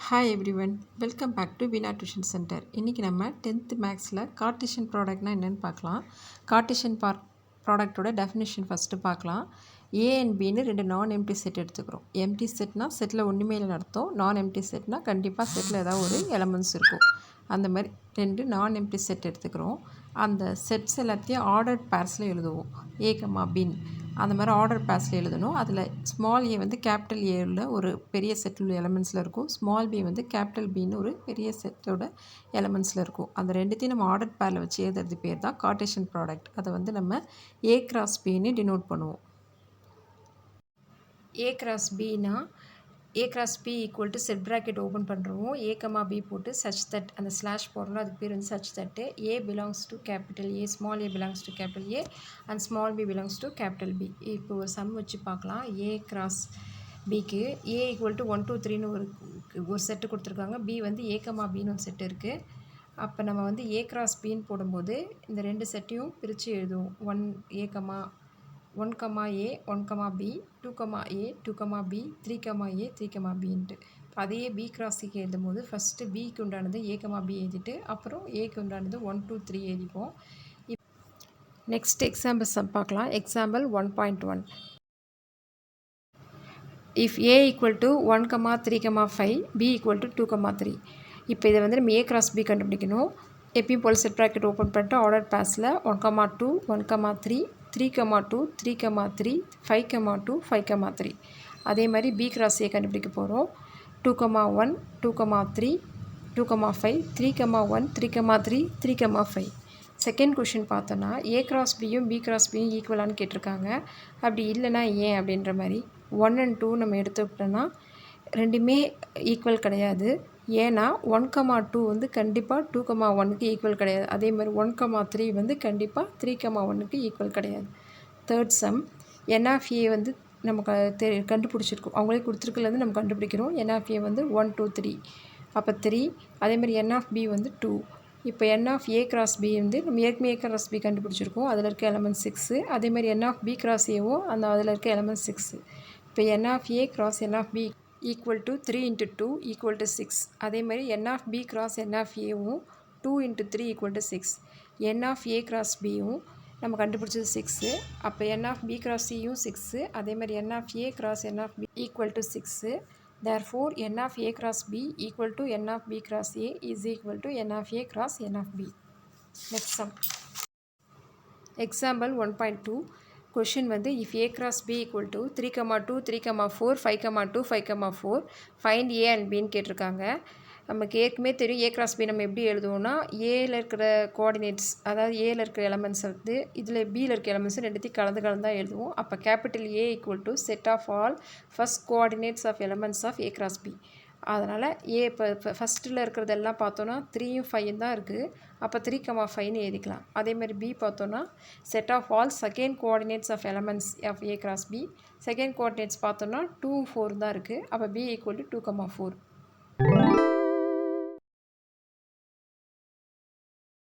Hi everyone, welcome back to Veena tuition centre. இன்றைக்கி நம்ம 10th மேக்ஸில் கார்ட்டீசியன் ப்ராடக்ட்னால் என்னென்னு பார்க்கலாம். கார்ட்டீசியன் ப்ராடக்ட்டோட டெஃபினிஷன் ஃபஸ்ட்டு பார்க்கலாம். ஏ அண்ட் பின்னு ரெண்டு நான் எம்டி செட் எடுத்துக்கிறோம். எம்டி செட்னால் செட்டில் ஒன்றுமே இல்லைன்னு அர்த்தம். நான் எம்டி செட்னால் கண்டிப்பாக செட்டில் ஏதாவது ஒரு எலமெண்ட்ஸ் இருக்கும். அந்த மாதிரி ரெண்டு நான் எம்டி செட் எடுத்துக்கிறோம். அந்த செட்ஸ் எல்லாத்தையும் ஆர்டர்ட் பேர்ஸில் எழுதுவோம். ஏ கமா பின் அந்த மாதிரி ஆர்டர் பேர்ஸில் எழுதணும். அதில் ஸ்மால் ஏ வந்து கேபிட்டல் ஏவில் ஒரு பெரிய செட்டில் உள்ள எலமெண்ட்ஸில் இருக்கும். ஸ்மால் பி வந்து கேபிட்டல் பின்னு ஒரு பெரிய செட்டோட எலமெண்ட்ஸில் இருக்கும். அந்த ரெண்டுத்தையும் நம்ம ஆர்டர் பேரில் வச்சு எழுதுறது பேர் தான் கார்ட்டீசியன் ப்ராடக்ட். அதை வந்து நம்ம ஏ கிராஸ் பின்னு டினோட் பண்ணுவோம். ஏ கிராஸ் பின்னா A cross B equal to set bracket open பண்ணுறோம். ஏ கமா பி போட்டு சச் தட் அந்த ஸ்லாஷ் போடுறோம். அதுக்கு பேர் வந்து such that A belongs to capital A, small A belongs to capital A and small B belongs to capital B. இப்போ ஒரு some வச்சு பார்க்கலாம். ஏ கிராஸ் பிக்கு ஏ ஈக்குவல் டு 1 2 3ன்னு ஒரு செட்டு கொடுத்துருக்காங்க. பி வந்து ஏ கமா பின்னு ஒரு செட்டு இருக்குது. அப்போ நம்ம வந்து ஏ கிராஸ் பின்னு போடும்போது இந்த ரெண்டு செட்டையும் பிரித்து எழுதுவோம். 1 ஏ கமா 1 கமா ஏ 1 கமா பி 2 கமா ஏ 2 கமா பி 3 கமா ஏ 3 கமா பின்ட்டு. அதையே பி கிராஸ் சிக்கு எழுதும் போது ஃபஸ்ட்டு பிக்கு உண்டானது ஏ கமா பி எழுதிட்டு அப்புறம் ஏக்கு உண்டானது 1 2 3 எழுதிப்போம். நெக்ஸ்ட் எக்ஸாம்பிள் சம் பார்க்கலாம். Example 1.1. If a equal to 1 comma 3 comma 5 b equal to 2 comma 3. இப்போ இதை வந்து நம்ம ஏ கிராஸ் பி கண்டுபிடிக்கணும். எப்பயும் போல் செட் ப்ராக்கெட் ஓப்பன் பண்ணிட்டு ஆர்டர் பேஸில் 1 comma 2 1 comma 3 3 comma 2 3 comma 3 5 comma 2 5 comma 3. அதே மாதிரி பி கிராஸ் ஏ கண்டுபிடிக்க போகிறோம். 2 comma 1 2 comma 3 2 comma 5 3 comma 1 3 comma 3 3 comma 5. Second question பார்த்தோன்னா ஏ கிராஸ் பியும் பி கிராஸ் பியும் ஈக்குவலான்னு கேட்டிருக்காங்க. அப்படி இல்லைனா ஏன் அப்படின்ற மாதிரி 1 and 2 நம்ம எடுத்துக்கிட்டோன்னா ரெண்டுமே ஈக்குவல் கிடையாது. ஏன்னா 1 கமா 2 வந்து கண்டிப்பாக 2 கமா 1க்கு ஈக்குவல் கிடையாது. அதே மாதிரி 1 கமா 3 வந்து கண்டிப்பாக 3 கமா 1க்கு ஈக்குவல் கிடையாது. தேர்ட் சம் என் ஆஃப் ஏ வந்து நம்ம கண்டுபிடிச்சிருக்கோம். அவங்களே கொடுத்துருக்குலேருந்து நம்ம கண்டுபிடிக்கிறோம். என் ஆஃப் ஏ வந்து 1 2 3 அப்போ 3. அதேமாதிரி என் ஆஃப் பி வந்து 2. இப்போ N of A cross B வந்து நம்ம ஏற்கனவே ஏ கிராஸ் பி கண்டுபிடிச்சிருக்கோம். அதில் இருக்க எலமெண்ட் 6. அதேமாதிரி என் ஆஃப் பி கிராஸ் ஏவும் அதில் இருக்க எலமெண்ட் 6. இப்போ N of A cross N of B equal to 3 into 2 equal to 6. அதே மாதிரி N of B cross N of ஏவும் 2 into 3 equal to 6. N of A cross பியும் நம்ம கண்டுபிடிச்சது 6. அப்போ என் ஆஃப் பி கிராஸ் சியும் 6. அதே மாதிரி N of A cross N of B equal to 6. therefore n of a cross b equal to n of b cross a is equal to n of a cross n of b. Next sum. Example 1.2. Question வந்து if a cross b equal to 3, 2, 3, 4, 5, 2, 5, 4 find a and b ன்னு கேட்டிருக்காங்க. நமக்கு ஏற்கனவே தெரியும் ஏ cross B நம்ம எப்படி எழுதுவோம்னா ஏல இருக்கிற கோஆர்டினேட்ஸ் அதாவது ஏல இருக்கிற எலமெண்ட்ஸ் வந்து இதில் பியில் இருக்கிற எலமெண்ட்ஸ் ரெண்டுத்தையும் கலந்து தான் எழுதுவோம். அப்போ capital a equal to set of all first coordinates of elements of A cross b. அதனால் ஏ இப்போ ஃபஸ்ட்டில் இருக்கிறதெல்லாம் பார்த்தோன்னா 3யும் 5யும் தான் இருக்குது. அப்போ 3 கமா 5ன்னு எழுதிக்கலாம். அதேமாதிரி பி பார்த்தோன்னா set of all second coordinates of elements of A cross b. Second coordinates பார்த்தோன்னா 2 4 தான் இருக்குது. அப்போ பி ஈக்குவல் டு 2 கமா 4.